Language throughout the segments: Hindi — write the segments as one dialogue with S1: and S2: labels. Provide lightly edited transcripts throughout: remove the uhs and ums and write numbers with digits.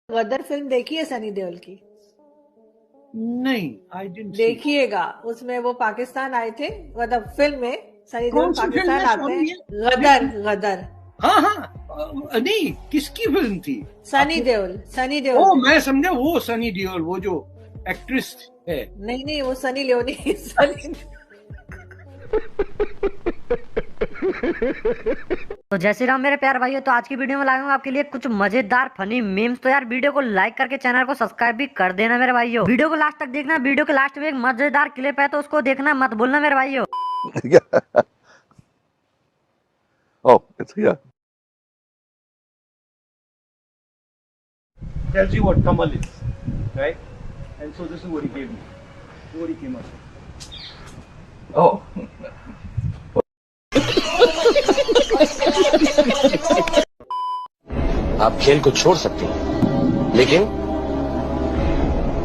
S1: गदर फिल्म देखी है सनी देओल की?
S2: नहीं, आई डिडंट सी।
S1: देखिएगा, उसमें वो पाकिस्तान आए थे, मतलब फिल्म में सनी देओल
S2: कौन सी फिल्म
S1: पाकिस्तान
S2: है?
S1: आते हैं।
S2: सॉरी,
S1: गदर गदर
S2: हाँ हाँ, नहीं, किसकी फिल्म थी?
S1: सनी देओल, सनी देओल।
S2: ओ, मैं समझा वो सनी देओल, वो जो एक्ट्रेस है।
S1: नहीं नहीं, वो सनी लियोनी सनी।
S3: तो जय श्री राम मेरे प्यार भाइयों। तो आज की वीडियो में लाया हूं आपके लिए कुछ मजेदार फनी मीम्स। तो यार वीडियो को लाइक करके चैनल को सब्सक्राइब भी कर देना मेरे भाइयों। वीडियो को लास्ट तक देखना। वीडियो के लास्ट में एक मजेदार क्लिप है तो उसको देखना मत भूलना मेरे भाइयों।
S4: Oh, it's here.
S5: Tells you what Kamal is, right? And so this is what he gave me. This is what he came up with.
S4: Oh.
S6: आप खेल को छोड़ सकते हैं, लेकिन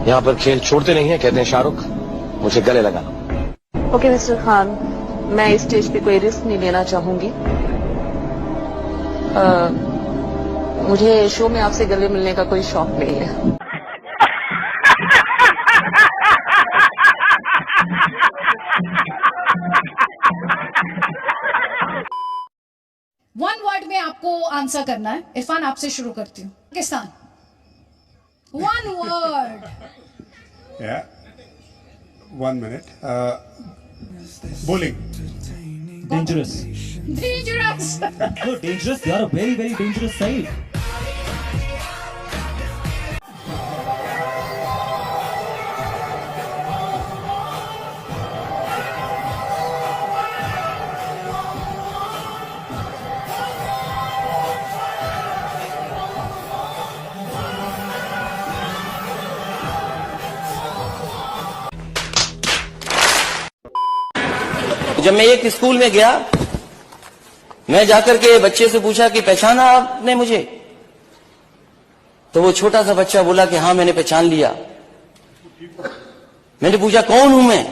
S6: यहाँ पर खेल छोड़ते नहीं है। कहते हैं शाहरुख, मुझे गले लगा लो।
S7: ओके मिस्टर खान, मैं इस स्टेज पे कोई रिस्क नहीं लेना चाहूंगी। मुझे शो में आपसे गले मिलने का कोई शौक नहीं है।
S8: वन वर्ड में आपको आंसर करना है। इरफान, आपसे शुरू करती हूँ। Pakistan. One word.
S9: Yeah. 1 minute. Bowling.
S10: Dangerous.
S8: Dangerous.
S10: No, dangerous. They are a very, very dangerous side.
S6: जब मैं एक स्कूल में गया, मैं जाकर के बच्चे से पूछा कि पहचाना आपने मुझे? तो वो छोटा सा बच्चा बोला कि हाँ, मैंने पहचान लिया। मैंने पूछा कौन हूं मैं?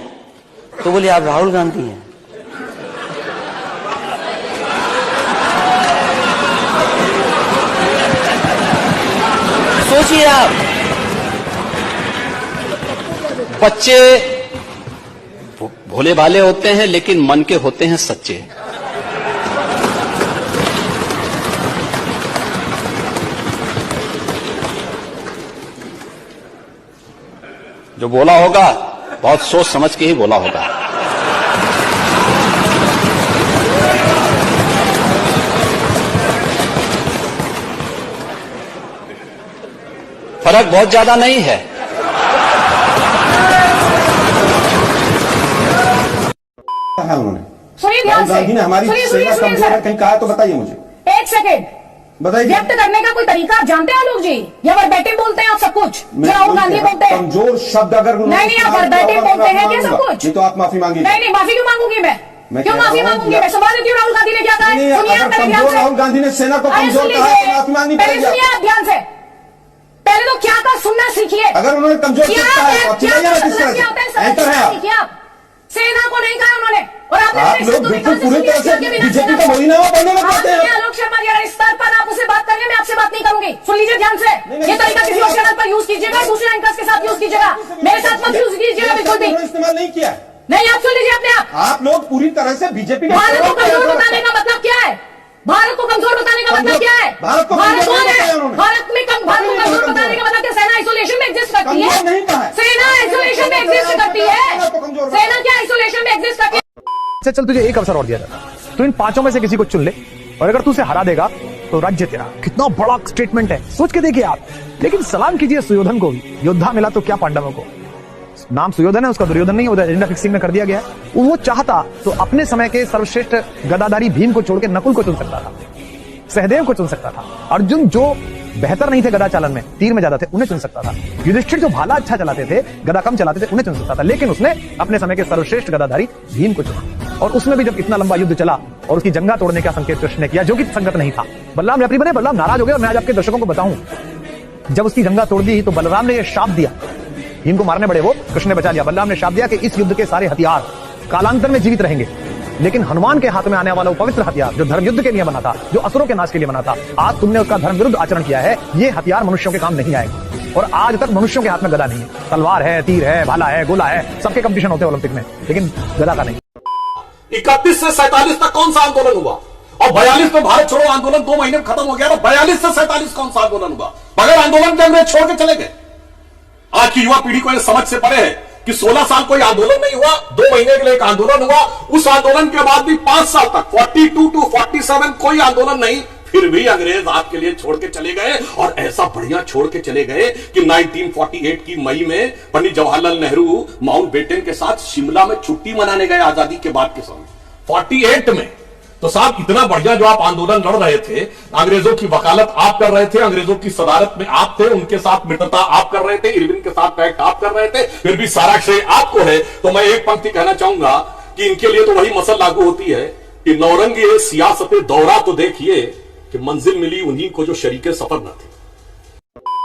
S6: तो बोले आप राहुल गांधी हैं। सोचिए आप, बच्चे भोले भाले होते हैं लेकिन मन के होते हैं सच्चे। जो बोला होगा बहुत सोच समझ के ही बोला होगा। फर्क बहुत ज्यादा नहीं है।
S9: है उन्होंने
S8: सुनिए ध्यान से।
S9: गांधी ने हमारी सेना कमजोर है कहीं कहा तो बताइए मुझे।
S8: एक सेकेंड।
S9: बताइए।
S8: व्यक्त करने का कोई तरीका आप जानते हैं आलोक जी? या वर्बैटिम बोलते हैं आप सब कुछ जो राहुल गांधी बोलते हैं?
S9: कमजोर शब्द अगर
S8: नहीं, आप वर्बैटिम बोलते हैं क्या सब कुछ?
S9: नहीं तो आप माफी मांगिए।
S8: नहीं, माफी क्यों मांगूंगी मैं? क्यों माफी मांगूंगी मैं? सवाल देती हूँ, राहुल गांधी ने क्या कहा है? सुनिए आप पहले ध्यान से।
S9: राहुल गांधी ने सेना को कमजोर कहा है तो माफी मांगनी
S8: पहले सुनिए आप ध्यान से। पहले तो क्या था सुनना सीखिए।
S9: अगर उन्होंने कमजोर कहा है तो चिल्लाइए किस तरह से? एंकर है आप।
S8: सेना को नहीं कहा उन्होंने। और
S9: आप लोग बिल्कुल पूरी तरह से बीजेपी का वही नाम पढ़ने लग जाते हैं।
S8: आलोक शर्मा जी, इस स्तर पर आप उससे बात करिए, मैं आपसे बात नहीं करूंगी। सुन लीजिए ध्यान से। ये तरीका किसी और चैनल पर यूज कीजिएगा, दूसरे एंकर्स के साथ यूज कीजिएगा, मेरे साथ मत यूज कीजिएगा बिल्कुल भी।
S9: इस्तेमाल नहीं किया।
S8: नहीं, आप सुन लीजिए अपने
S9: आप लोग पूरी तरह से बीजेपी का
S8: भारत को कमजोर बताने का मतलब क्या है? भारत को कमजोर बताने का मतलब क्या है?
S9: भारत को
S8: भारत कौन है?
S9: भारत
S8: भारत को कमजोर बताने का मतलब क्या? सेना आइसोलेशन में एग्जिस्ट करती है।
S9: नहीं कहा है।
S8: सेना आइसोलेशन में एग्जिस्ट करती है। सेना क्या आइसोलेशन में एग्जिस्ट करती है?
S11: चल तुझे एक अवसर और दिया जाता, तो इन पांचों में से किसी को चुन ले और अगर तू उसे हरा देगा तो राज्य तेरा। कितना बड़ा स्टेटमेंट है, सोच के देखिए आप। लेकिन सलाम कीजिए सुयोधन को भी। योद्धा मिला तो क्या पांडवों को। नाम सुयोधन है, उसका दुर्योधन नहीं है। एजेंडा फिक्सिंग में कर दिया गया है। वो चाहता तो अपने समय के सर्वश्रेष्ठ गदाधारी भीम को छोड़ के नकुल को चुन सकता था, सहदेव को चुन सकता था। अर्जुन जो बेहतर नहीं थे गदा चालन में, तीर में ज्यादा थे, उन्हें चुन सकता था। युधिष्ठिर जो भाला अच्छा चलाते थे, गदा कम चलाते थे, उन्हें चुन सकता था। लेकिन उसने अपने समय के सर्वश्रेष्ठ गदाधारी भीम को चुना। और उसमें भी जब इतना लंबा युद्ध चला और उसकी जंगा तोड़ने का संकेत कृष्ण ने किया, जो कि संगत नहीं था। बलराम रेफरी बने, बलराम नाराज हो गए। और मैं आज आपके दर्शकों को बताऊं, जब उसकी जंगा तोड़ दी तो बलराम ने यह शाप दिया, भीम को मारने बड़े वो, कृष्ण ने बचा लिया। बलराम ने शाप दिया कि इस युद्ध के सारे हथियार कालांतर में जीवित रहेंगे लेकिन हनुमान के हाथ में आने वाला वो पवित्र हथियार जो धर्म युद्ध के लिए बना था, जो असुरों के नाश के लिए बना था, आज तुमने उसका धर्म विरुद्ध आचरण किया है। ये हथियार मनुष्यों के काम नहीं आएगा। और आज तक मनुष्यों के हाथ में गदा नहीं है। तलवार है, तीर है, भाला है, गोला है, सबके कंपटीशन होते हैं ओलंपिक में, लेकिन गदा का नहीं।
S6: 31 से 47 तक कौन सा आंदोलन हुआ? और 42 में भारत छोड़ो आंदोलन 2 महीने में खत्म हो गया। तो 42 से 47 कौन सा आंदोलन हुआ? बगैर आंदोलन के अंग्रेज छोड़ के चले गए। आज की युवा पीढ़ी को यह समझ से परे है कि 16 साल कोई आंदोलन नहीं हुआ, 2 महीने के लिए एक आंदोलन हुआ। उस आंदोलन के बाद भी 5 साल तक 42 to 47 कोई आंदोलन नहीं, फिर भी अंग्रेज आपके लिए छोड़ के चले गए। और ऐसा बढ़िया छोड़ के चले गए कि 1948 की मई में पंडित जवाहरलाल नेहरू माउंटबेटन के साथ शिमला में छुट्टी मनाने गए आजादी के बाद के समय 48 में। तो साहब इतना बढ़िया जो आप आंदोलन लड़ रहे थे, अंग्रेजों की वकालत आप कर रहे थे, अंग्रेजों की सदारत में आप थे, उनके साथ मित्रता आप कर रहे थे, इरविन के साथ पैक्ट आप कर रहे थे, फिर भी सारा श्रेय आपको है। तो मैं एक पंक्ति कहना चाहूंगा कि इनके लिए तो वही मसल लागू होती है कि नौरंगी सियासत दौरा तो देखिए कि मंजिल मिली उन्हीं को जो शरीके सफर न थे।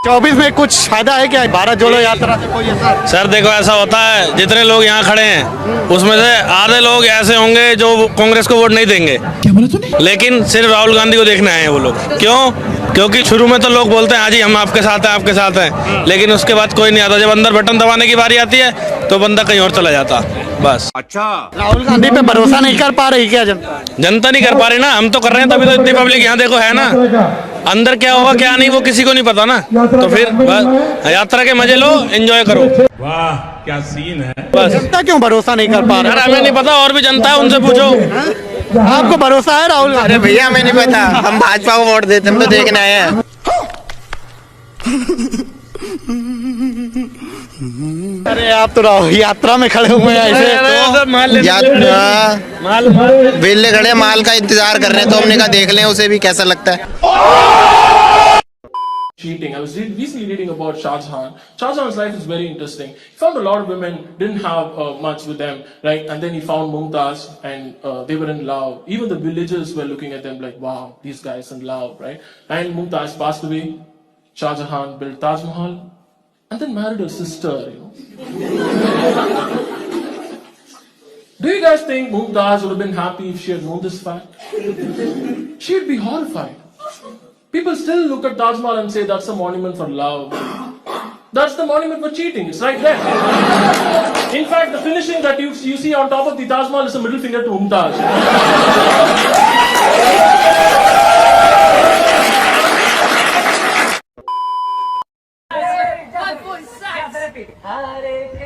S9: 24 में कुछ फायदा है क्या भारत जोड़ो यात्रा से? कोई ऐसा?
S12: सर देखो ऐसा होता है, जितने लोग यहाँ खड़े हैं उसमें से आधे लोग ऐसे होंगे जो कांग्रेस को वोट नहीं देंगे। क्या बोला तूने? लेकिन सिर्फ राहुल गांधी को देखने आए हैं वो लोग। क्यों? क्योंकि शुरू में तो लोग बोलते हैं हाँ जी हम आपके साथ हैं, आपके साथ हैं, लेकिन उसके बाद कोई नहीं आता। जब अंदर बटन दबाने की बारी आती है तो बंदा कहीं और चला जाता। बस।
S9: अच्छा, राहुल गांधी पे भरोसा नहीं कर पा रही क्या जनता?
S12: जनता नहीं कर पा रही ना, हम तो कर रहे हैं, तभी तो इतनी पब्लिक यहाँ देखो है ना। अंदर क्या होगा क्या नहीं वो किसी को नहीं पता ना। तो फिर बस यात्रा के मजे लो, एंजॉय करो।
S10: वाह क्या सीन है।
S12: बस।
S9: जनता क्यों भरोसा नहीं कर पा रहा?
S12: हमें नहीं पता, और भी जनता है उनसे पूछो।
S9: आपको भरोसा है राहुल?
S13: अरे भैया हमें नहीं पता, हम भाजपा को वोट देते, हम तो देखने आए हैं।
S9: अरे आप तो यात्रा में खड़े हुए हैं ऐसे।
S13: वेले खड़े माल का इंतजार कर रहे हैं, तो हमने कहा देख लें उसे भी कैसा लगता है।
S14: Cheating. I was recently reading about Shah Jahan. Shah Jahan's life is very interesting. He found a lot of women, didn't have much with them, right? And then he found Mumtaz, and they were in love. Even the villagers were looking at them like, wow, these guys in love, right? And Mumtaz passed away. Shah Jahan built Taj Mahal, and then married her sister, you know. Do you guys think Mumtaz would have been happy if she had known this fact? She would be horrified. People still look at Taj Mahal and say that's a monument for love. That's the monument for cheating. It's right there. In fact, the finishing that you see on top of the Taj Mahal is a middle finger to Mumtaz.
S1: Hare